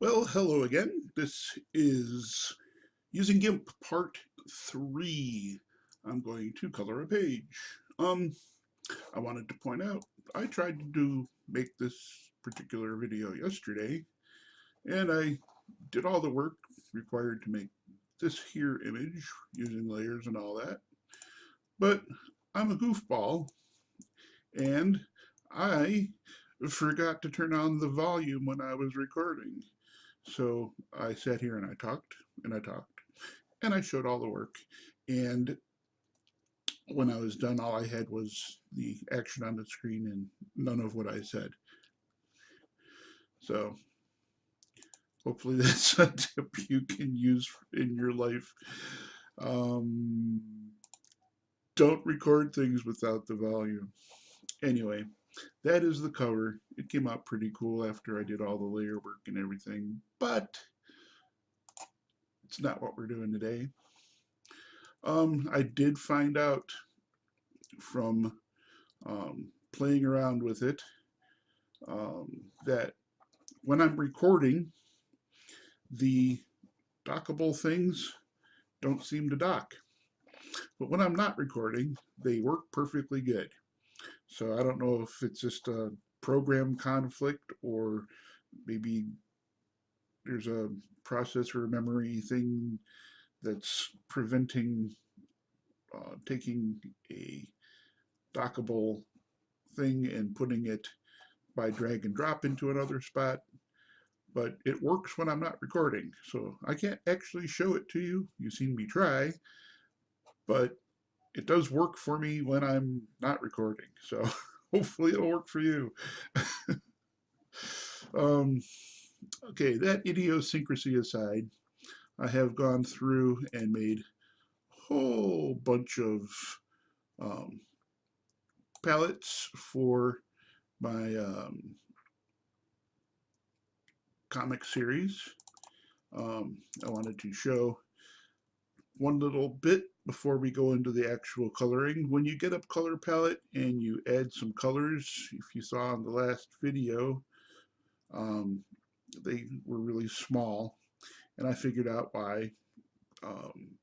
Well, hello again. This is using GIMP part 3. I'm going to color a page. I wanted to point out, I tried to make this particular video yesterday, and I did all the work required to make this here image using layers and all that. But I'm a goofball, and I forgot to turn on the volume when I was recording. So I sat here and I talked and I talked and I showed all the work. And when I was done, all I had was the action on the screen and none of what I said. So hopefully that's a tip you can use in your life. Um, don't record things without the volume. Anyway, that is the cover. It came out pretty cool after I did all the layer work and everything, but it's not what we're doing today. I did find out from playing around with it that when I'm recording, the dockable things don't seem to dock. But when I'm not recording, they work perfectly good. So I don't know if it's just a program conflict or maybe there's a processor memory thing that's preventing taking a dockable thing and putting it by drag and drop into another spot, but it works when I'm not recording. So I can't actually show it to you. You've seen me try, but it does work for me when I'm not recording. So hopefully it'll work for you. um, okay, that idiosyncrasy aside, I have gone through and made a whole bunch of um, palettes for my comic series. I wanted to show one little bit before we go into the actual coloring. When you get a color palette and you add some colors, if you saw in the last video, um, they were really small, and I figured out why. Um,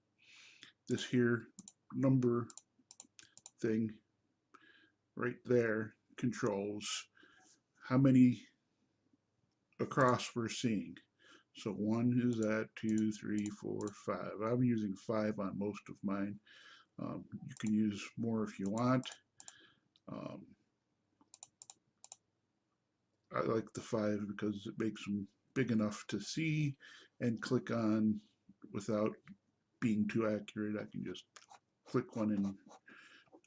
this here number thing right there controls how many across we're seeing. So one is that, 2, 3, 4, 5. I'm using 5 on most of mine. You can use more if you want. Um, I like the 5 because it makes them big enough to see and click on without being too accurate. I can just click one and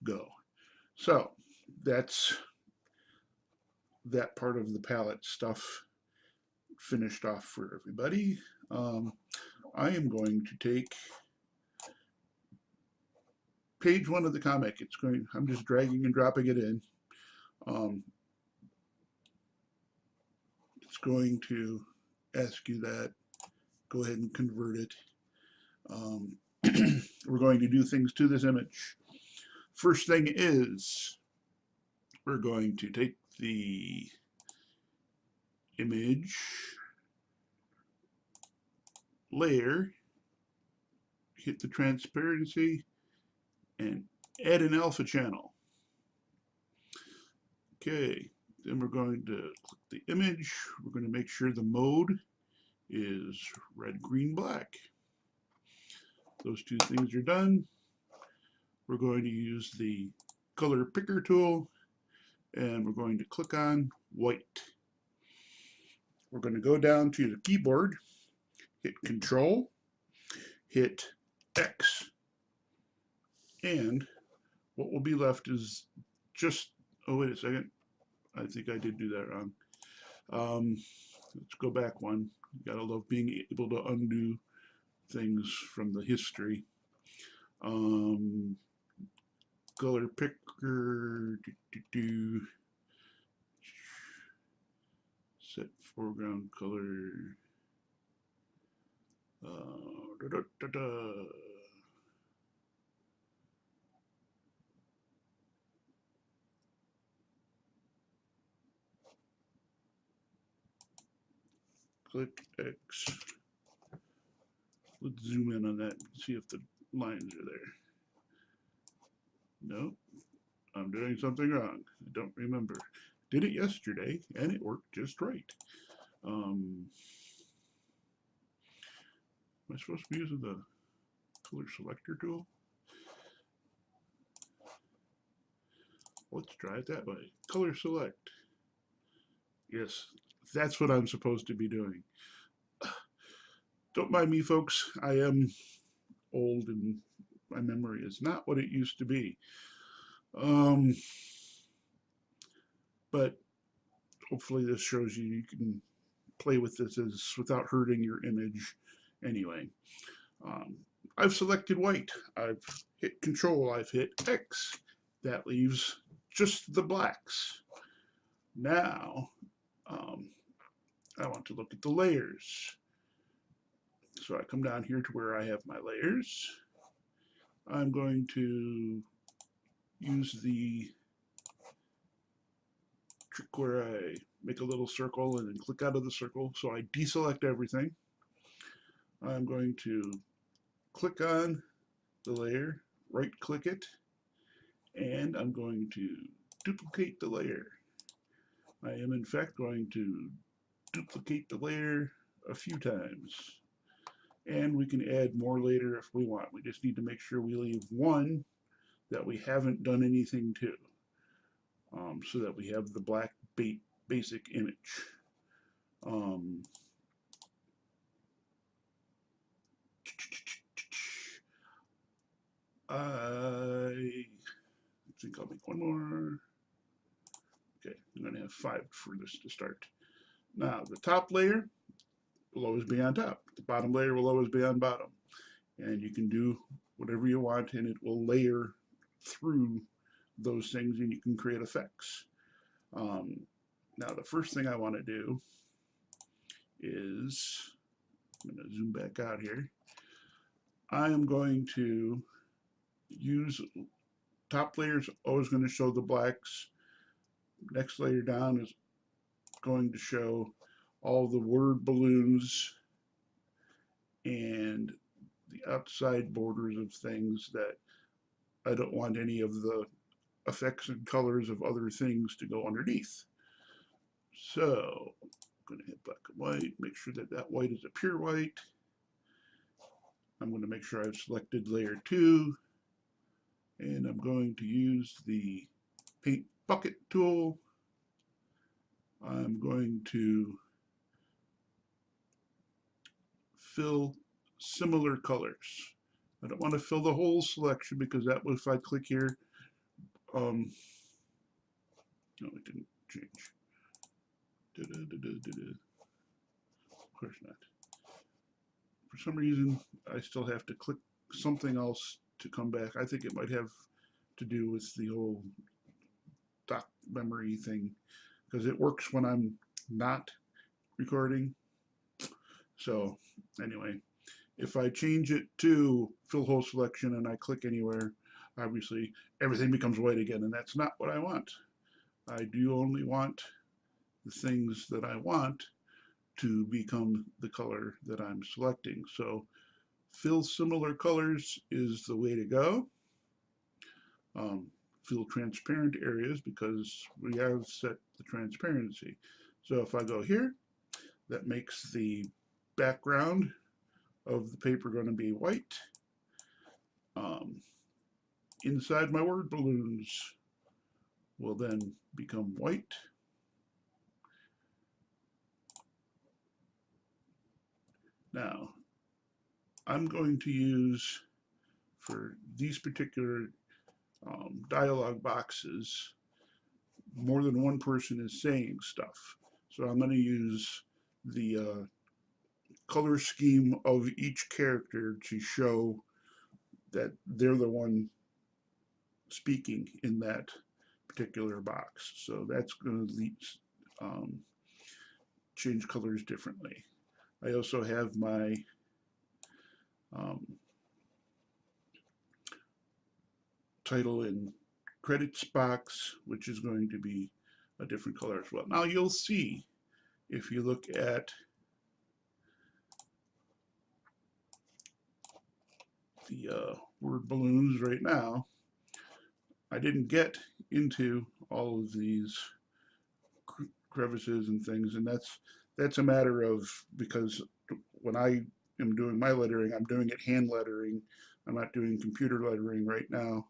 go. So that's that part of the palette stuff finished off for everybody. I am going to take page 1 of the comic. I'm just dragging and dropping it in. Um, it's going to ask you that. Go ahead and convert it. We're going to do things to this image. First thing is we're going to take the image layer, hit the transparency, and add an alpha channel. Okay, then we're going to click the image. We're going to make sure the mode is red, green, black. Those two things are done. We're going to use the color picker tool and we're going to click on white. We're going to go down to the keyboard, hit Control, hit X, and what will be left is just, oh wait a second, I think I did do that wrong. Let's go back one. You gotta love being able to undo things from the history. Color picker, set foreground color. Da, da, da, da. Click X. Let's zoom in on that and see if the lines are there. Nope, I'm doing something wrong. I don't remember. Did it yesterday and it worked just right. Am I supposed to be using the color selector tool? Let's try it that way. Color select. Yes, that's what I'm supposed to be doing. Don't mind me, folks. I am old and my memory is not what it used to be. But hopefully this shows you can play with this without hurting your image anyway. I've selected white. I've hit Control. I've hit X. That leaves just the blacks. Now, I want to look at the layers. So I come down here to where I have my layers. I'm going to use the trick where I make a little circle and then click out of the circle. So I deselect everything. I'm going to click on the layer, right click it, and I'm going to duplicate the layer. I am in fact going to duplicate the layer a few times. And we can add more later if we want. We just need to make sure we leave one that we haven't done anything to, so that we have the black basic image. I think I'll make one more. Okay, I'm going to have 5 for this to start. Now, the top layer will always be on top. The bottom layer will always be on bottom. And you can do whatever you want, and it will layer through those things, and you can create effects. Now, the first thing I want to do is, I'm going to zoom back out here. I am going to use top layer is always going to show the blacks. Next layer down is going to show all the word balloons and the outside borders of things that I don't want any of the effects and colors of other things to go underneath. So I'm going to hit black and white, make sure that that white is a pure white. I'm going to make sure I've selected layer 2, and I'm going to use the paint bucket tool. I'm going to fill similar colors. I don't want to fill the whole selection because that was, if I click here, no, it didn't change. Of course not. For some reason, I still have to click something else to come back. I think it might have to do with the whole doc memory thing, because it works when I'm not recording. So anyway, if I change it to fill whole selection and I click anywhere, obviously everything becomes white again, and that's not what I want. I do only want the things that I want to become the color that I'm selecting. So fill similar colors is the way to go. Fill transparent areas because we have set the transparency. So if I go here, that makes the background of the paper going to be white. Inside my word balloons will then become white. Now, I'm going to use, for these particular dialog boxes, more than one person is saying stuff. So I'm going to use the color scheme of each character to show that they're the one speaking in that particular box. So that's going to change colors differently. I also have my title and credits box, which is going to be a different color as well. Now you'll see, if you look at the word balloons right now, I didn't get into all of these crevices and things, and that's a matter of, because when I am doing my lettering, I'm doing it hand lettering. I'm not doing computer lettering right now.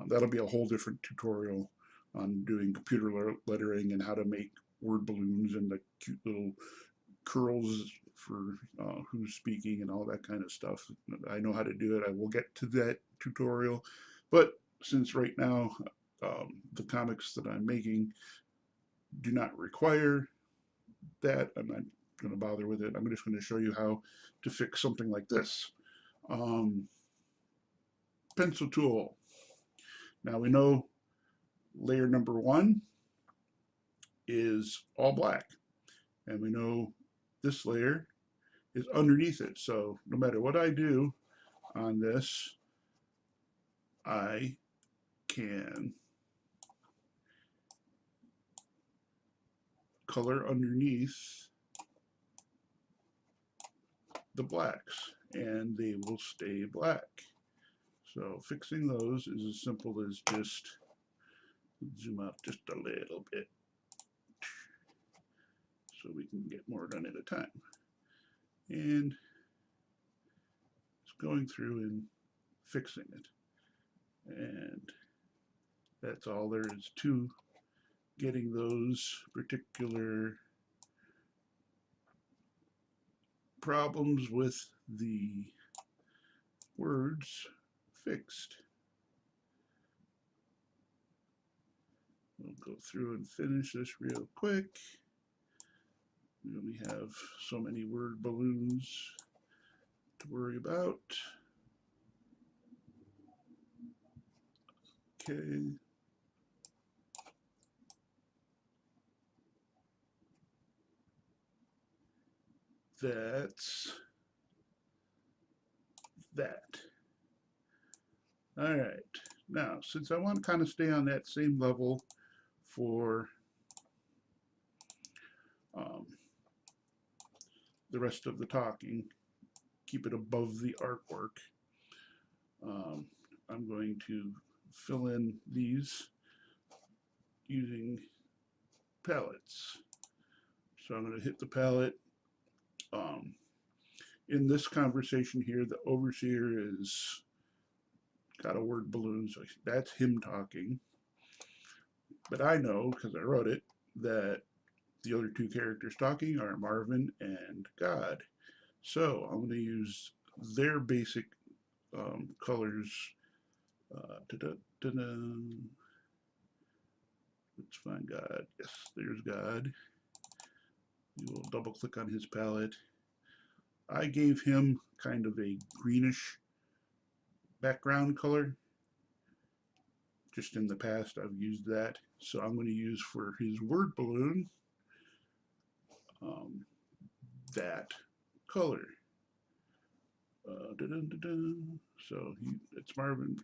That'll be a whole different tutorial on doing computer lettering and how to make word balloons and the cute little curls for who's speaking and all that kind of stuff. I know how to do it. I will get to that tutorial, but since right now the comics that I'm making do not require that, I'm not going to bother with it. I'm just going to show you how to fix something like this. Pencil tool. Now we know layer number 1 is all black, and we know this layer is underneath it. So no matter what I do on this, I can color underneath the blacks and they will stay black. So fixing those is as simple as just zoom out just a little bit so we can get more done at a time. And it's going through and fixing it. And that's all there is to getting those particular problems with the words fixed. We'll go through and finish this real quick. We only have so many word balloons to worry about. Okay. That's that. All right. Now, since I want to kind of stay on that same level for the rest of the talking, keep it above the artwork, I'm going to fill in these using palettes. So I'm going to hit the palette. In this conversation here, the overseer is got a word balloon, so that's him talking. But I know, because I wrote it, that the other two characters talking are Marvin and God. So I'm going to use their basic colors. Let's find God. Yes, there's God. We will double click on his palette. I gave him kind of a greenish background color. Just in the past I've used that. So I'm going to use for his word balloon that color. So it's Marvin.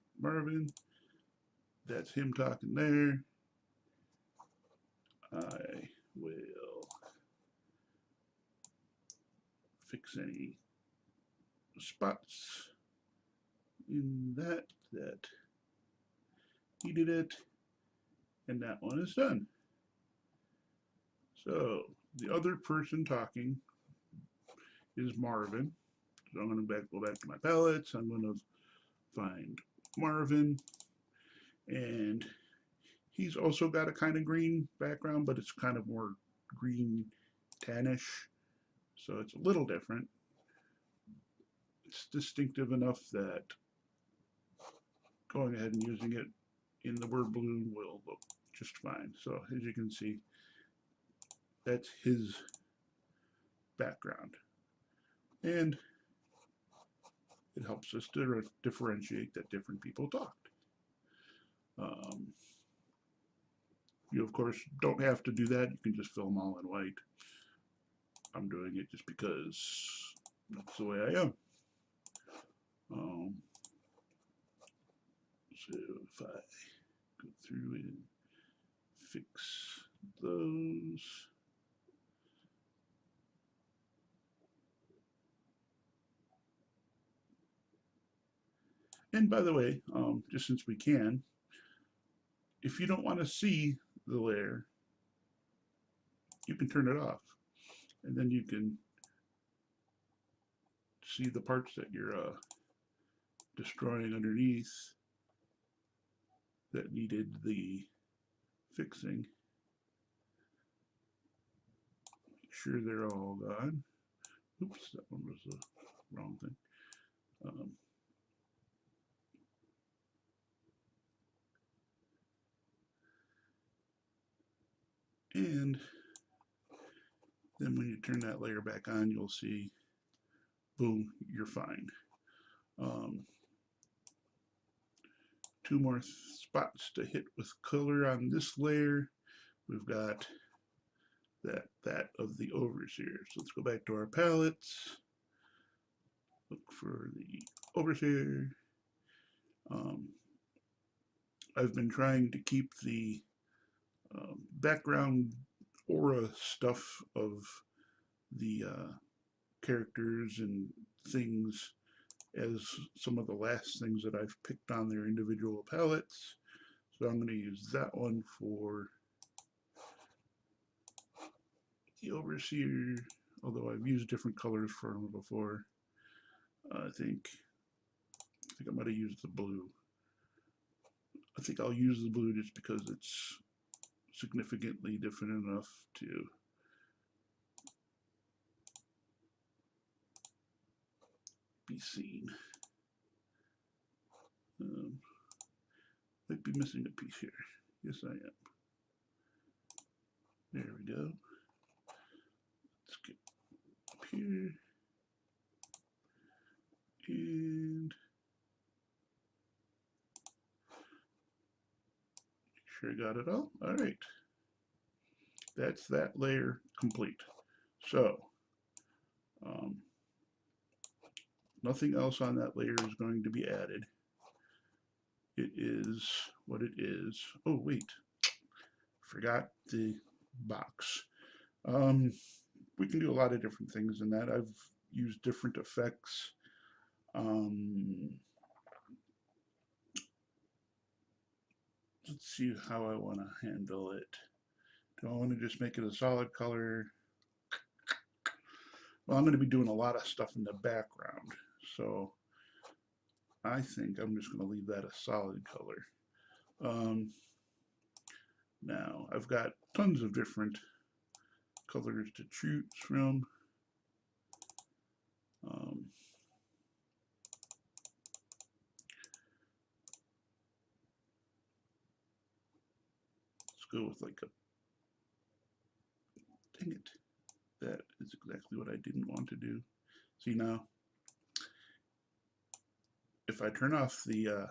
That's him talking there. I will fix any spots in that he did it, and that one is done. So the other person talking is Marvin. So I'm going to go back to my palettes. I'm going to find Marvin, and he's also got a kind of green background, but it's kind of more green tannish, so it's a little different. It's distinctive enough that going ahead and using it in the word balloon will look just fine. So as you can see, that's his background, and it helps us to differentiate that different people talked. You of course don't have to do that. You can just fill them all in white. I'm doing it just because that's the way I am. So if I go through and fix those, And by the way, just since we can, if you don't want to see the layer, you can turn it off. And then you can see the parts that you're destroying underneath that needed the fixing. Make sure they're all gone. Oops, that one was the wrong thing. And then when you turn that layer back on, you'll see, boom, you're fine. Two more spots to hit with color on this layer. We've got that of the overseer. So let's go back to our palettes. Look for the overseer. I've been trying to keep the background aura stuff of the characters and things as some of the last things that I've picked on their individual palettes. So I'm going to use that one for the overseer, although I've used different colors for them before. I think I might have used the blue. I think I'll use the blue just because it's significantly different enough to be seen. Might be missing a piece here. Yes, I am. There we go. Let's get up here. And make sure I got it all. All right. That's that layer complete. So, nothing else on that layer is going to be added. It is what it is. Oh, wait. Forgot the box. We can do a lot of different things in that. I've used different effects. Let's see how I want to handle it. Do I want to just make it a solid color? Well, I'm going to be doing a lot of stuff in the background, so I think I'm just going to leave that a solid color. Now, I've got tons of different colors to choose from. Let's go with like a, dang it, that is exactly what I didn't want to do. See now, if I turn off the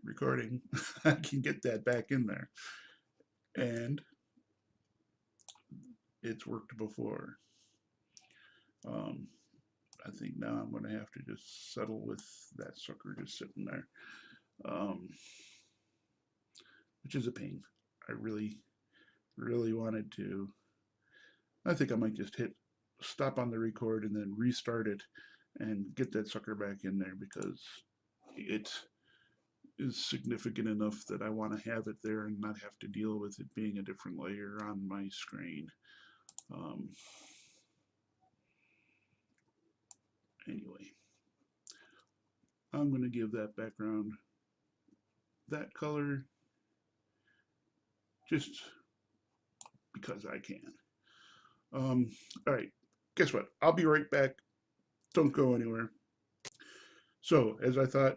recording, I can get that back in there. And it's worked before. I think now I'm going to have to just settle with that sucker just sitting there, which is a pain. I really wanted to. I think I might just hit stop on the record and then restart it and get that sucker back in there because it is significant enough that I want to have it there and not have to deal with it being a different layer on my screen. Anyway, I'm going to give that background that color just because I can. All right, guess what? I'll be right back. Don't go anywhere. So, as I thought,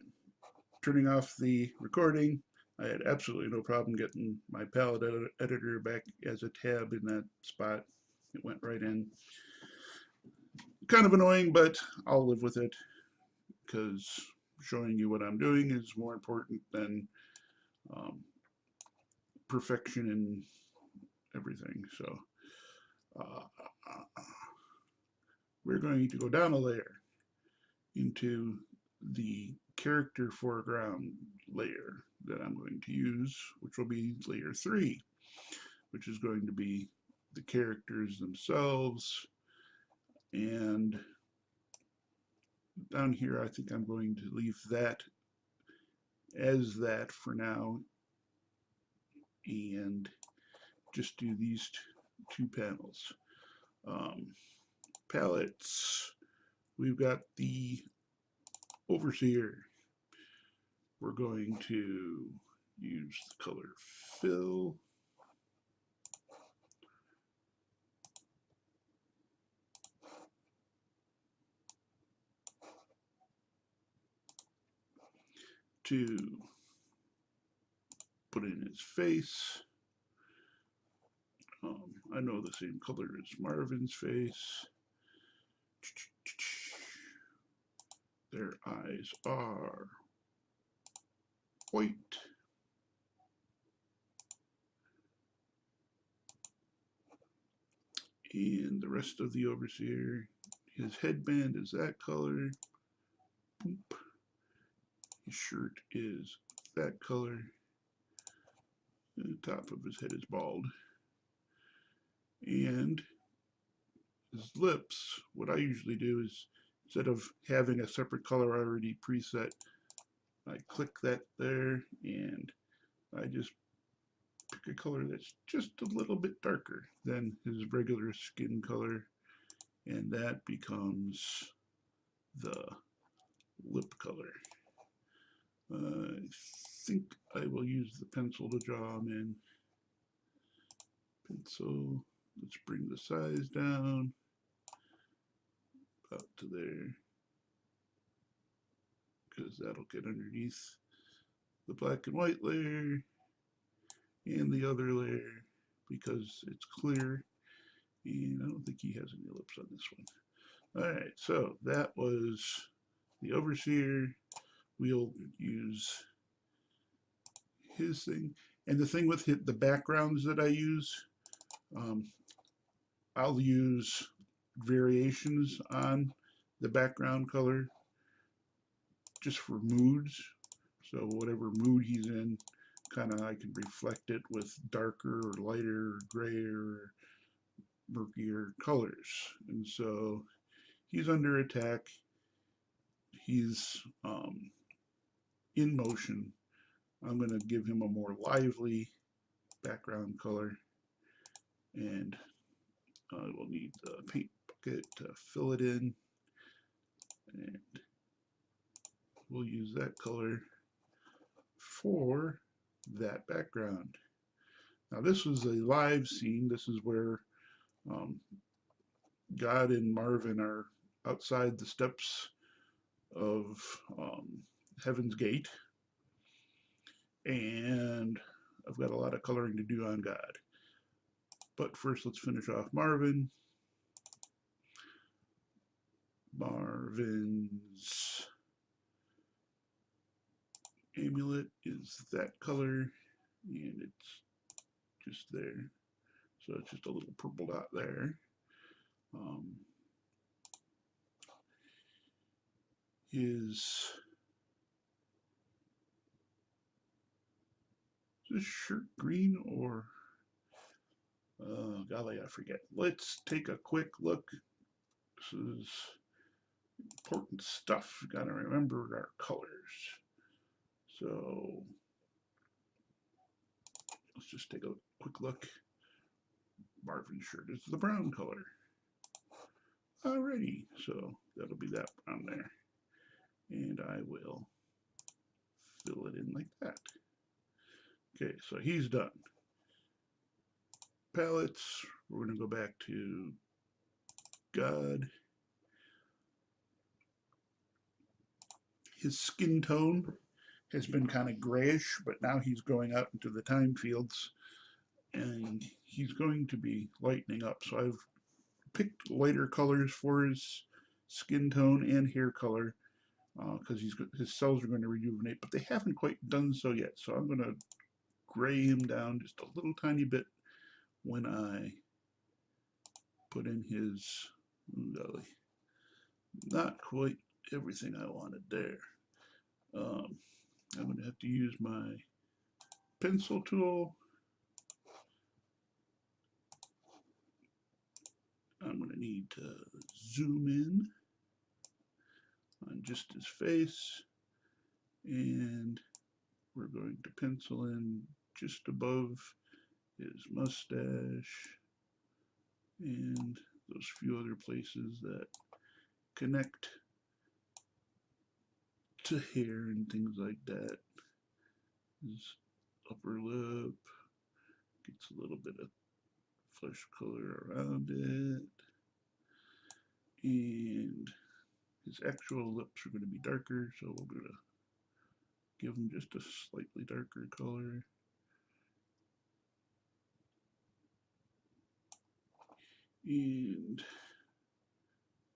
turning off the recording, I had absolutely no problem getting my palette editor back as a tab in that spot. It went right in. Kind of annoying, but I'll live with it because showing you what I'm doing is more important than perfection in everything. So we're going to go down a layer into the character foreground layer that I'm going to use, which will be layer 3, which is going to be the characters themselves and down here, I think I'm going to leave that as that for now and just do these two panels. Palettes, we've got the overseer. We're going to use the color fill. To put in his face. I know the same color as Marvin's face. Their eyes are white. And the rest of the overseer, his headband is that color. Boop. His shirt is that color. And the top of his head is bald. And his lips, what I usually do is, instead of having a separate color already preset, I click that there and I just pick a color that's just a little bit darker than his regular skin color, and that becomes the lip color. I think I will use the pencil to draw him in. Pencil, let's bring the size down about to there, because that'll get underneath the black and white layer and the other layer because it's clear, and I don't think he has any lips on this one. Alright, so that was the overseer. We'll use his thing, and the thing with the backgrounds that I use, I'll use variations on the background color just for moods. So whatever mood he's in, kind of I can reflect it with darker or lighter or grayer or murkier colors. And so he's under attack. He's in motion. I'm going to give him a more lively background color, and I will need the paint bucket to fill it in, and we'll use that color for that background. Now this was a live scene. This is where God and Marvin are outside the steps of Heaven's Gate, and I've got a lot of coloring to do on God. But first let's finish off Marvin. Marvin's amulet is that color, and it's just there. So it's just a little purple dot there. Is this shirt green or golly, I forget. Let's take a quick look. This is important stuff. You gotta remember our colors. So let's just take a quick look. Marvin's shirt is the brown color. Alrighty, so that'll be that brown there. And I will fill it in like that. Okay, so he's done. Palettes, we're going to go back to God. His skin tone has been kind of grayish, but now he's going out into the time fields and he's going to be lightening up. So I've picked lighter colors for his skin tone and hair color because his cells are going to rejuvenate, but they haven't quite done so yet. So I'm going to gray him down just a little tiny bit when I put in his belly. Not quite everything I wanted there. I'm going to have to use my pencil tool. I'm going to need to zoom in. on just his face, and we're going to pencil in just above his mustache and those few other places that connect to hair and things like that. His upper lip gets a little bit of flesh color around it, and his actual lips are going to be darker, so we're going to give him just a slightly darker color. And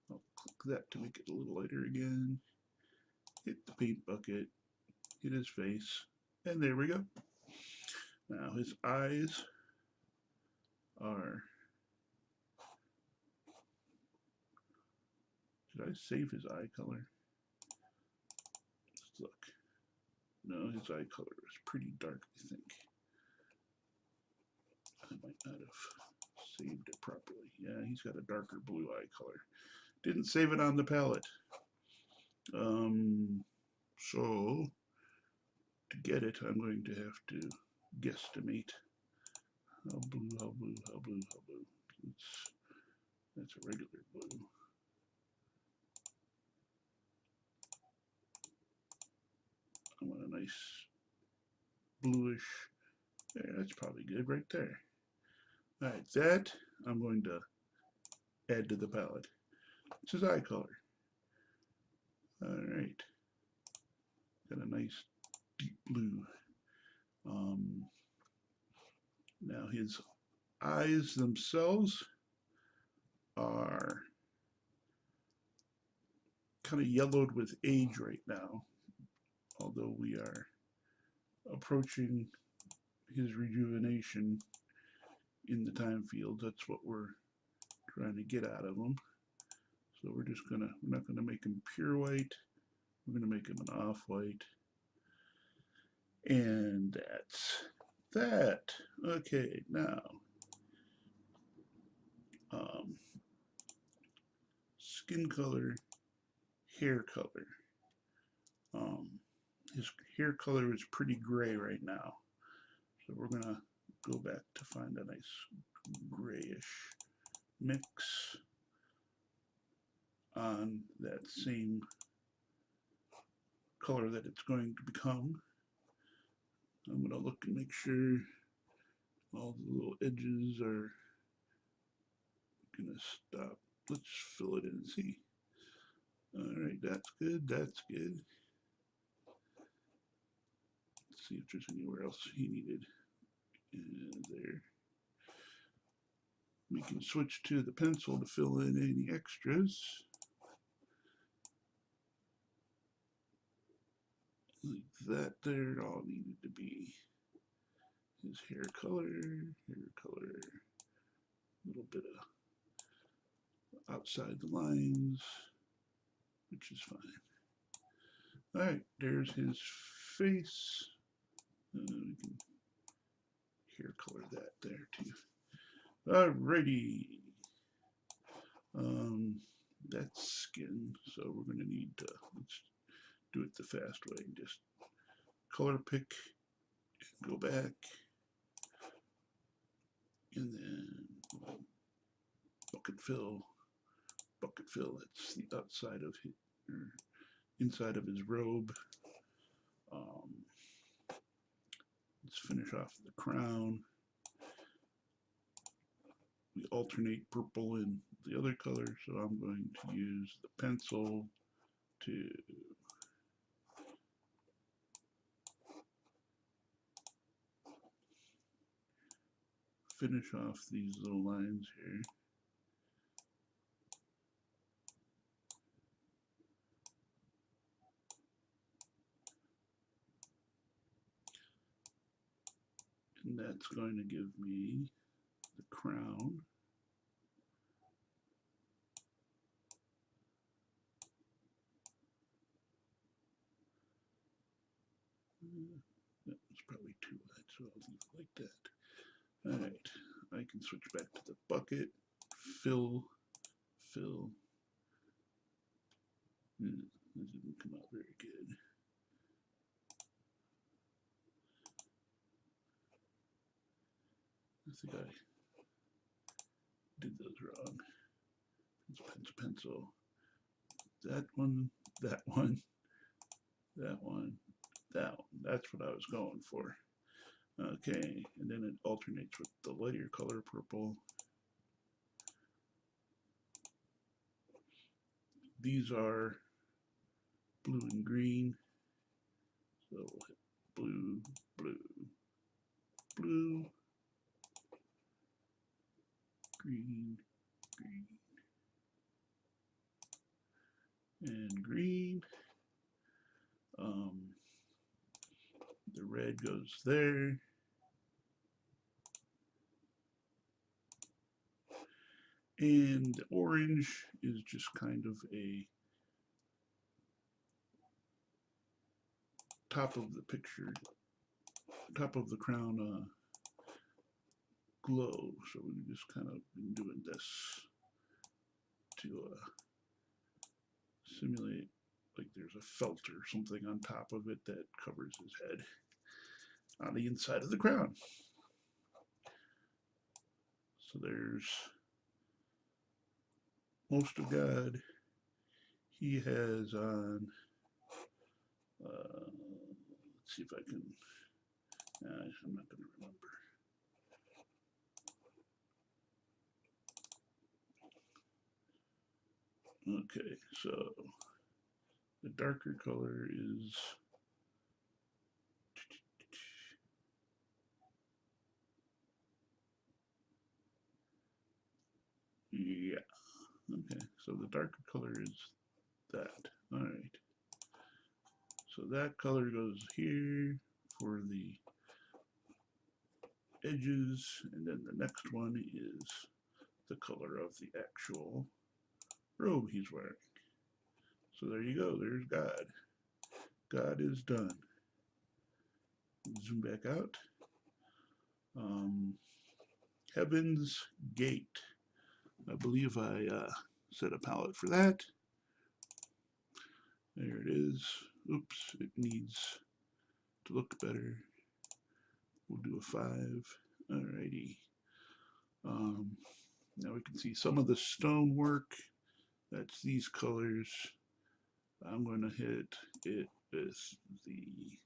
I'll click that to make it a little lighter again. Hit the paint bucket, hit his face, and there we go. Now his eyes are, should I save his eye color? Let's look. No, his eye color is pretty dark, I think. I might not have saved it properly. Yeah, he's got a darker blue eye color. Didn't save it on the palette. So to get it, I'm going to have to guesstimate how blue, how blue, how blue, how blue. That's a regular blue. I want a nice bluish. There, that's probably good right there. All right, that I'm going to add to the palette. It's his eye color. All right, got a nice deep blue. Now his eyes themselves are kind of yellowed with age right now, although we are approaching his rejuvenation in the time field. That's what we're trying to get out of him. So we're not gonna make him pure white. We're gonna make him an off-white. And that's that. Okay, now skin color, hair color. His hair color is pretty gray right now, so we're gonna go back to find a nice grayish mix on that same color that it's going to become. I'm gonna look and make sure all the little edges are gonna stop. Let's fill it in and see. All right, that's good, that's good. Let's see if there's anywhere else he needed. And there. We can switch to the pencil to fill in any extras. Like that there, all needed to be his hair color, a little bit of outside the lines, which is fine. All right, there's his face. We can hair color that there too. Alrighty. That's skin, so we're going to need to, let's do it the fast way. Just color pick, and go back, and then bucket fill. That's the outside of his, or inside of his robe. Let's finish off the crown. We alternate purple and the other color, so I'm going to use the pencil to finish off these little lines here. And that's going to give me the crown. That was probably too wide, so I'll leave it like that. All right, I can switch back to the bucket, fill. This didn't come out very good. I think I did those wrong. Pencil. That one, that one, that one, that one. That's what I was going for. Okay, and then it alternates with the lighter color purple. These are blue and green. So we'll hit blue, blue, blue, green, green, and green. The red goes there. And the orange is just kind of a top of the picture, top of the crown glow. So we just kind of been doing this to simulate like there's a felt or something on top of it that covers his head on the inside of the crown. So there's most of God. He has on, let's see if I can, I'm not going to remember. Okay, so the darker color is yeah. Okay, so the darker color is that. All right. So that color goes here for the edges, and then the next one is the color of the actual robe he's wearing. So there you go. There's God. God is done. Zoom back out. Heaven's Gate. I believe I set a palette for that. There it is. Oops, it needs to look better. We'll do a 5. Alrighty. Now we can see some of the stonework. That's these colors. I'm going to hit it with the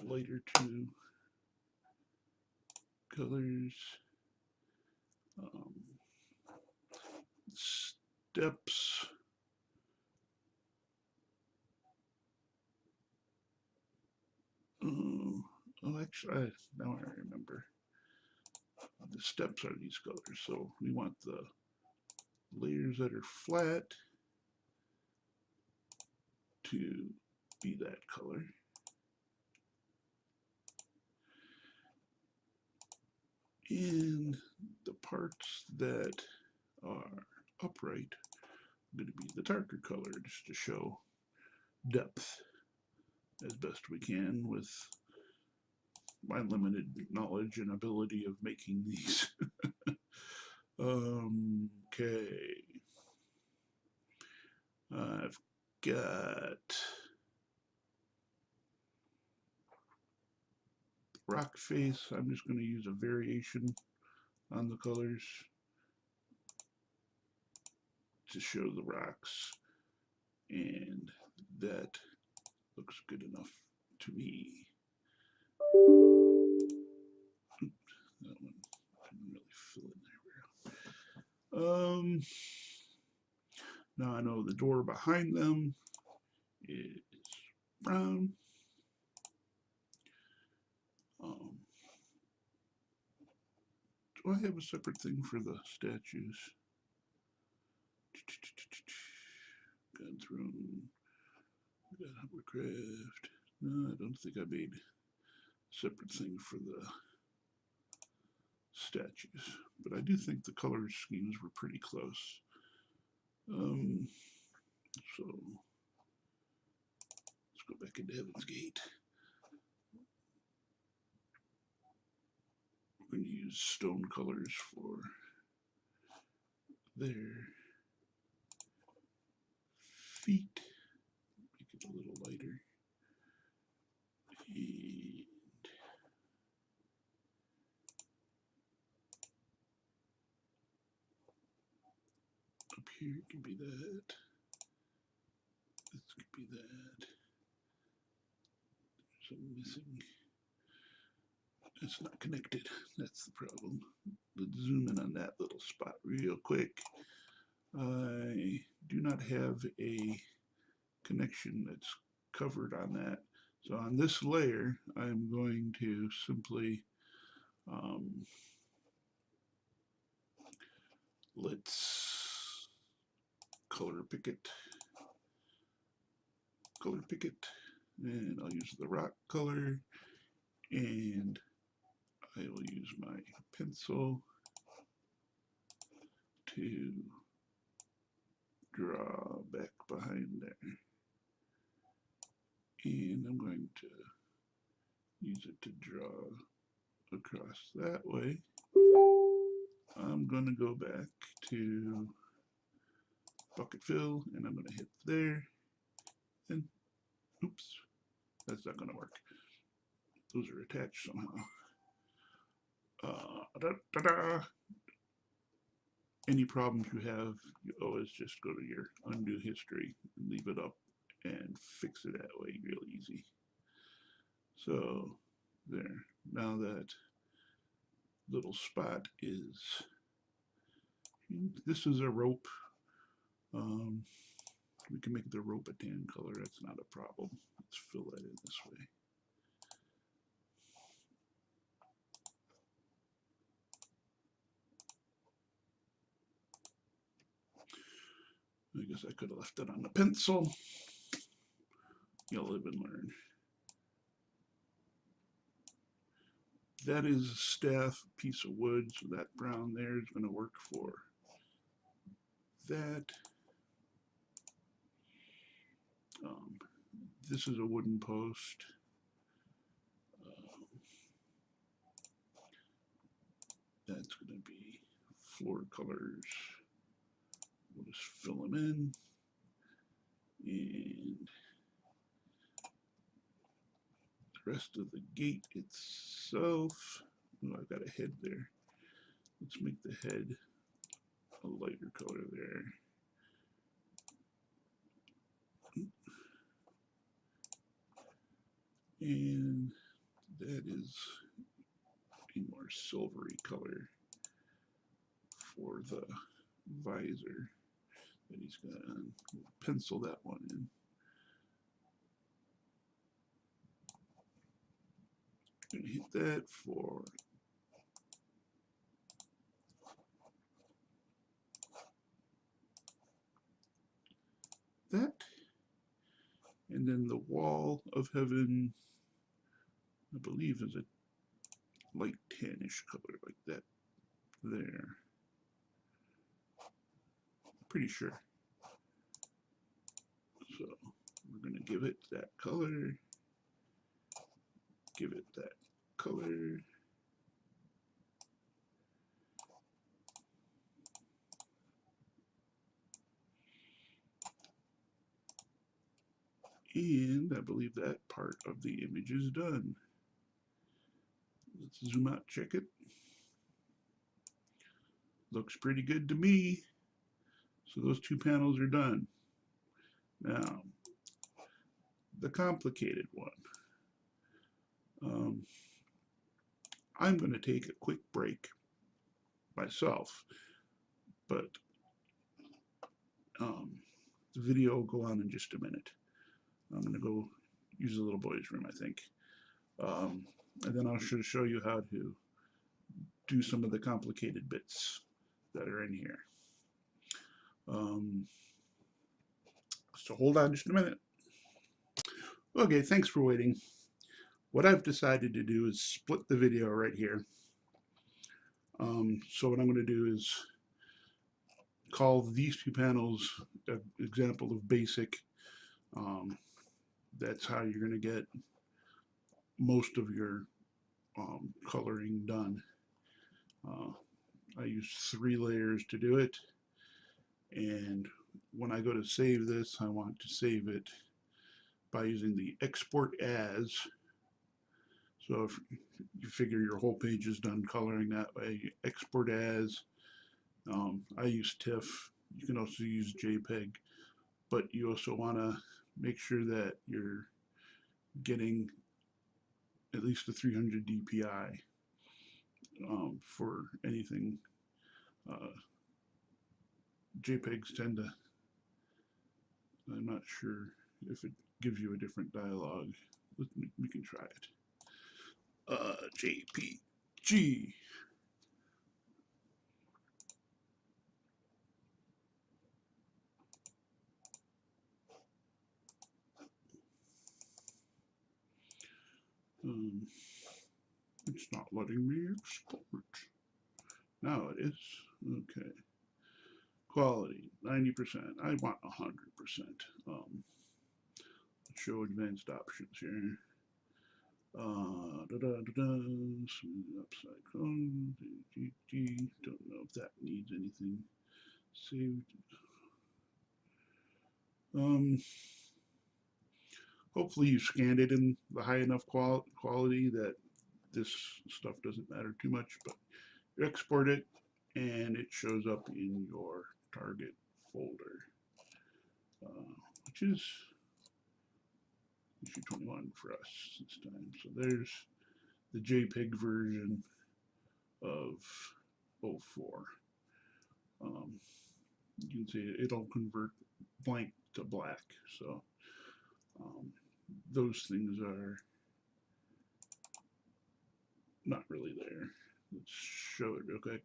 lighter 2 colors. Steps. Oh, actually, now I remember. The steps are these colors, so we want the layers that are flat to be that color. And the parts that are upright are going to be the darker color, just to show depth as best we can with my limited knowledge and ability of making these. Okay. I've got rock face. I'm just going to use a variation on the colors to show the rocks, and that looks good enough to me. Oops, that one didn't really fill in there. Now I know the door behind them is brown. Do I have a separate thing for the statues? God Throne, God Hovercraft. No, I don't think I made a separate thing for the statues, but I do think the color schemes were pretty close. So let's go back into Heaven's Gate. We're going to use stone colors for their feet. Here it can be that. This could be that. So missing. It's not connected. That's the problem. Let's zoom in on that little spot real quick. I do not have a connection that's covered on that. So on this layer, I'm going to simply let's color pick it, and I'll use the rock color, and I will use my pencil to draw back behind there. And I'm going to use it to draw across that way. I'm going to go back to bucket fill, and I'm going to hit there. And oops, that's not going to work. Those are attached somehow. Any problems you have, you always just go to your undo history and leave it up and fix it that way real easy. So there, now that little spot is, this is a rope. We can make the rope a tan color, that's not a problem. Let's fill that in this way. I guess I could have left it on the pencil. You'll live and learn. That is a staff piece of wood, so that brown there is going to work for that. This is a wooden post. That's going to be floor colors. We'll just fill them in. And the rest of the gate itself, oh, I've got a head there. Let's make the head a lighter color there. And that is a more silvery color for the visor that he's got on. We'll pencil that one in. Gonna hit that for that. And then the wall of heaven, I believe, is a light tannish color like that there. Pretty sure. So we're going to give it that color, give it that color. And I believe that part of the image is done. Let's zoom out, check it. Looks pretty good to me. So those two panels are done. Now, the complicated one. I'm going to take a quick break myself, but the video will go on in just a minute. I'm going to go use the little boy's room, I think. And then I'll show you how to do some of the complicated bits that are in here. So hold on just a minute. Okay, thanks for waiting. What I've decided to do is split the video right here. So what I'm going to do is call these two panels an example of basic. That's how you're going to get most of your coloring done. I use 3 layers to do it, and when I go to save this, I want to save it by using the export as. So if you figure your whole page is done coloring that way, you export as. I use TIFF. You can also use JPEG, but you also want to make sure that you're getting at least a 300 dpi for anything. JPEGs tend to, I'm not sure if it gives you a different dialogue. We can try it. JPG. It's not letting me export. Now it is. Okay. Quality, 90%. I want 100%. Show advanced options here. Smooth upside cone. Don't know if that needs anything saved. Hopefully you scanned it in the high enough quality that this stuff doesn't matter too much, but you export it and it shows up in your target folder, which is issue 21 for us this time. So there's the JPEG version of 04. You can see it'll convert blank to black. So those things are not really there. Let's show it real quick.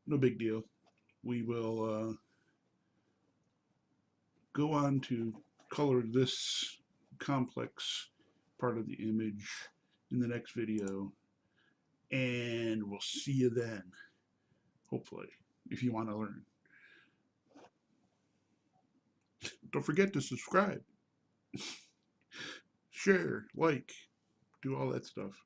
No big deal. We will go on to color this complex part of the image in the next video, and we'll see you then, hopefully, if you want to learn. Don't forget to subscribe, share, like, do all that stuff.